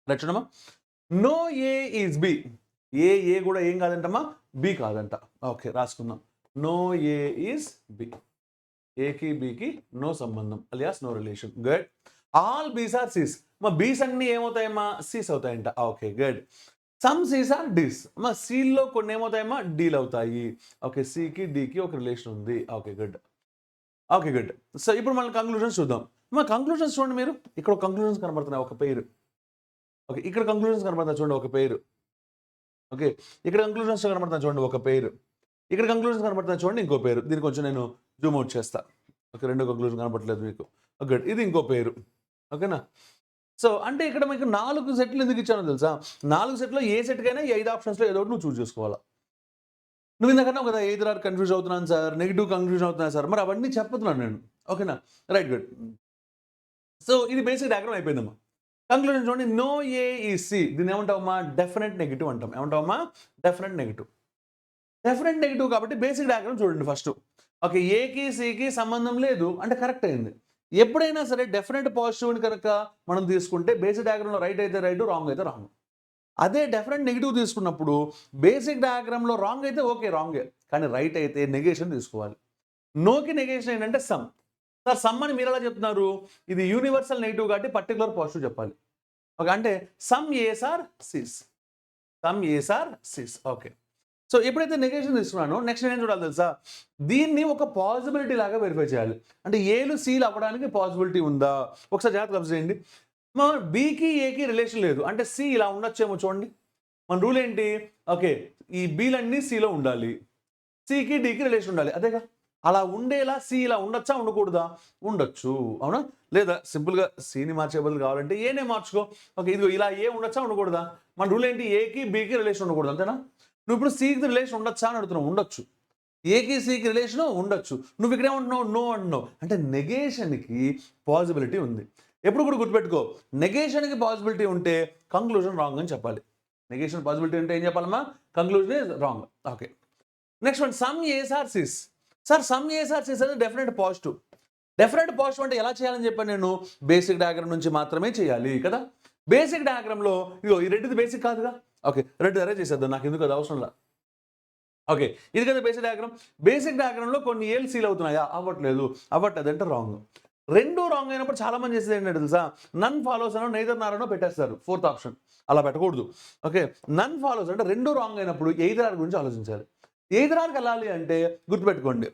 Right చూడమ్మా, no A is B. A కూడా ఏం కాదంటమ్మా, బి కాదంట. ఓకే రాసుకుందాం, నో ఏ ఈజ్ బి. ఏకి బికి నో సంబంధం, alias no relation. Good. All Bs are Cs. మా బీస్ అన్ని ఏమవుతాయమ్మా, సీస్ అవుతాయంట. Okay good. Some Cs are Ds. మా సీల్లో కొన్ని ఏమవుతాయమ్మా, డీల్ అవుతాయి. ఓకే, సికి డీకి ఒక రిలేషన్ ఉంది. Okay good. Okay good. So ఇప్పుడు మనం కంక్లూజన్స్ చూద్దాం. మా కంక్లూజన్స్ చూడండి, మీరు ఇక్కడ కంక్లూజన్స్ కనబడుతున్నాయి ఒక పేరు. ఓకే, ఇక్కడ కంక్లూజన్స్ కనబడుతుంది చూడండి ఒక పేరు. ఓకే, ఇక్కడ కంక్లూజన్స్ కనబడుతుంది చూడండి ఒక పేరు. ఇక్కడ కంక్లూజన్స్ కనబడుతుంది చూడండి ఇంకో పేరు. దీన్ని కొంచెం నేను జూమ్ అవుట్ చేస్తా. ఓకే, రెండు కంక్లూజన్ కనబడట్లేదు మీకు. ఓకే, ఇది ఇంకో పేరు. ఓకేనా? సో అంటే ఇక్కడ మీకు 4 సెట్లు ఎందుకు ఇచ్చానో తెలుసా? 4 సెట్లో ఏ సెట్కైనా ఈ 5 ఆప్షన్స్లో ఏదో ఒకటి నువ్వు చూస్ చేసుకోవాలా. నువ్వు ఇందాకన్నావు కదా, ఎయిదర్ ఆర్ కన్ఫ్యూజ్ అవుతున్నాను సార్, నెగిటివ్ కన్ఫ్యూజన్ అవుతున్నాను సార్. మరి అవన్నీ చెప్తున్నాను నేను. ఓకేనా? Right good. సో ఇది బేసిక్ డయాగ్రామ్ అయిపోయిందమ్మా. కంక్లూజన్ చూడండి, నో ఏ ఈ సి. దీన్ని ఏమంటావమ్మా, డెఫినెట్ నెగిటివ్ అంటాం. ఏమంటావమ్మా, డెఫినెట్ నెగిటివ్. డెఫినెట్ నెగిటివ్ కాబట్టి బేసిక్ డయాగ్రామ్ చూడండి ఫస్ట్. ఓకే, ఏకి సికి సంబంధం లేదు అంటే కరెక్ట్ అయింది. ఎప్పుడైనా సరే డెఫినెట్ పాజిటివ్ని కనుక మనం తీసుకుంటే బేసిక్ డయాగ్రామ్లో రైట్ అయితే రైట్, రాంగ్ అయితే రాంగ్. అదే డెఫినెట్ నెగిటివ్ తీసుకున్నప్పుడు బేసిక్ డయాగ్రామ్లో రాంగ్ అయితే ఓకే రాంగే, కానీ రైట్ అయితే నెగేషన్ తీసుకోవాలి. నోకి నెగేషన్ ఏంటంటే సమ్. సార్ సమ్ అని మీరు ఎలా చెప్తున్నారు, ఇది యూనివర్సల్ నెగిటివ్ కాబట్టి పర్టికులర్ పాజిటివ్ చెప్పాలి. ఓకే, అంటే some ace are C's. Some ace are C's. Okay, so ఎప్పుడైతే నెగేషన్ తీసుకున్నానో నెక్స్ట్ నేను చూడాలి తెలుసా, దీన్ని ఒక పాసిబిలిటీ లాగా వెరిఫై చేయాలి. అంటే ఏలు సీలు అవ్వడానికి పాసిబిలిటీ ఉందా, ఒకసారి జాగ్రత్త అబ్జర్వ్ చేయండి. మన బీకి ఏకి రిలేషన్ లేదు అంటే సి ఇలా ఉండొచ్చేమో చూడండి. మన రూల్ ఏంటి, ఓకే ఈ బీలన్నీ సిలో ఉండాలి, సికి డీకి రిలేషన్ ఉండాలి, అదేగా. అలా ఉండేలా సి ఇలా ఉండొచ్చా ఉండకూడదా, ఉండొచ్చు, అవునా. లేదా సింపుల్గా సిని మార్చే బదులు కావాలంటే ఏనే మార్చుకో. ఓకే, ఇదిగో ఇలా ఏ ఉండొచ్చా ఉండకూడదా. మన రూల్ ఏంటి, ఏకి బీకి రిలేషన్ ఉండకూడదు, అంతేనా. నువ్వు ఇప్పుడు సికి రిలేషన్ ఉండొచ్చా అని అడుగుతున్నావు, ఉండొచ్చు. ఏకి సికి రిలేషన్ ఉండొచ్చు. నువ్వు ఇక్కడ ఏమంటున్నావు, నో అంటున్నావు, అంటే నెగేషన్కి పాసిబిలిటీ ఉంది. ఎప్పుడు కూడా గుర్తుపెట్టుకో, నెగేషన్కి పాసిబిలిటీ ఉంటే కంక్లూజన్ రాంగ్ అని చెప్పాలి. నెగేషన్ పాసిబిలిటీ ఉంటే ఏం చెప్పాలమ్మా, conclusion is wrong. Okay, next one, some ace are Cs. Sir some ace are Cs అనేది డెఫినెట్ పాజిటివ్. డెఫినెట్ పాజిటివ్ అంటే ఎలా చేయాలని చెప్పాను నేను, బేసిక్ డయాగ్రామ్ నుంచి మాత్రమే చేయాలి కదా. బేసిక్ డయాగ్రామ్లో ఇగో ఈ రెడ్డిది బేసిక్ కాదుగా. ఓకే, రెడ్ అరేంజ్ చేసేద్దాం, నాకు ఎందుకు అది అవసరం లేదు. ఓకే, ఇది కదా బేసిక్ డయాగ్రామ్. బేసిక్ డయాగ్రామ్లో కొన్ని ఏలు సీల్ అవుతున్నాయా, అవ్వట్లేదు అంటే రాంగ్. రెండు రాంగ్ అయినప్పుడు చాలా మంది చేసేది ఏంటంటే తెలుసా, నన్ ఫాలోస్ అనో నైదర్ నారనో పెట్టేస్తారు, ఫోర్త్ ఆప్షన్. అలా పెట్టకూడదు. ఓకే, నన్ ఫాలోస్ అంటే రెండు రాంగ్ అయినప్పుడు ఎయిదర్ ఆర్ గురించి ఆలోచించాలి. ఎయిదర్ ఆర్కి వెళ్ళాలి అంటే గుర్తుపెట్టుకోండి,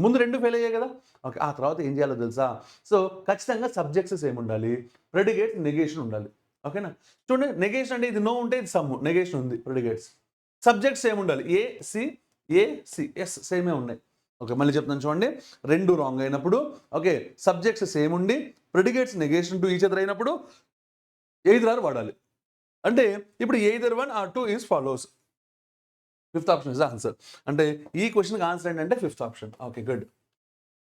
ముందు రెండు ఫెయిల్ అయ్యాయి కదా. ఓకే, ఆ తర్వాత ఏం చేయాలో తెలుసా, సో ఖచ్చితంగా సబ్జెక్ట్స్ సేమ్ ఉండాలి, ప్రెడికేట్స్ నెగేషన్ ఉండాలి. ఓకేనా, చూడండి నెగేషన్ అంటే ఇది నో ఉంటే ఇది సమ్, నెగేషన్ ఉంది, ప్రెడికేట్స్. సబ్జెక్ట్స్ సేమ్ ఉండాలి, ఏ సి ఎస్ సేమే ఉన్నాయి. ఓకే, మళ్ళీ చెప్తాను చూడండి, రెండు రాంగ్ అయినప్పుడు ఓకే సబ్జెక్ట్స్ సేమ్ ఉండి predicates negation to each other అయినప్పుడు ఎయిదర్ ఆర్ వాడాలి. అంటే ఇప్పుడు either 1 or 2 is follows. Fifth option is answer. అంటే ఈ క్వశ్చన్కి ఆన్సర్ ఏంటంటే ఫిఫ్త్ ఆప్షన్. Okay good.